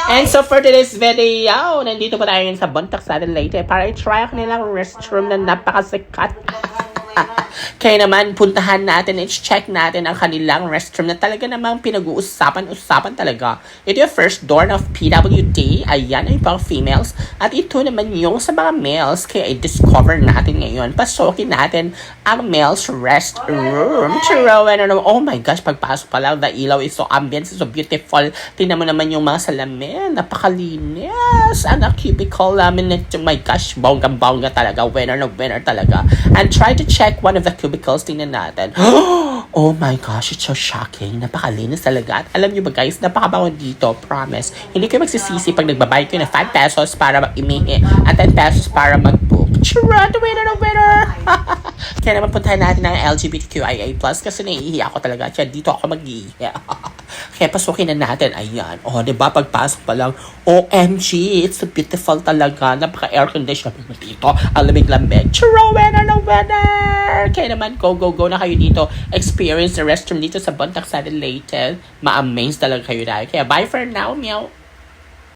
And so for today's video, nandito po tayo ngayon sa Bontoc Satellite para i-try ang kanilang restroom na napakasikat. Kaya naman, puntahan natin, i-check natin ang kanilang restroom na talaga namang pinag-uusapan talaga. Ito yung first door of PWD. Ayan ay pang females. At ito naman yung sa mga males. Kaya i-discover natin ngayon. Pasukin natin ang males restroom. Oh my gosh, pagpasok pa lang, the ilaw is so ambient, so beautiful. Tingnan mo naman yung mga salamin. Napakalinis. Ang cubicle namin nito. Oh my gosh, bongga talaga. Winner talaga. And try to check one of the cubicles. Tingnan natin. Oh my gosh, it's so shocking. Napakalinis talaga. At alam nyo ba guys, napakabango dito. Promise. Hindi kayo magsisisi pag nagbabayad kayo ng 5 pesos para mag-imihi at 10 pesos para mag-book. Charot! Winner! Kaya naman puntahan natin ang LGBTQIA+, kasi naiihi ako talaga. Kaya dito ako mag-iihi. Kaya pasukin na natin. Ayan. O, diba? Pagpasok pa lang, OMG! It's so beautiful talaga. Napaka-air conditioner mo dito. Ang lamig-lamig. Charot! Winner! Kaya naman, go na kayo dito. Experience the restroom dito sa Bontoc Satellite. Ma-amaze talaga kayo dahil. Kaya bye for now, meow.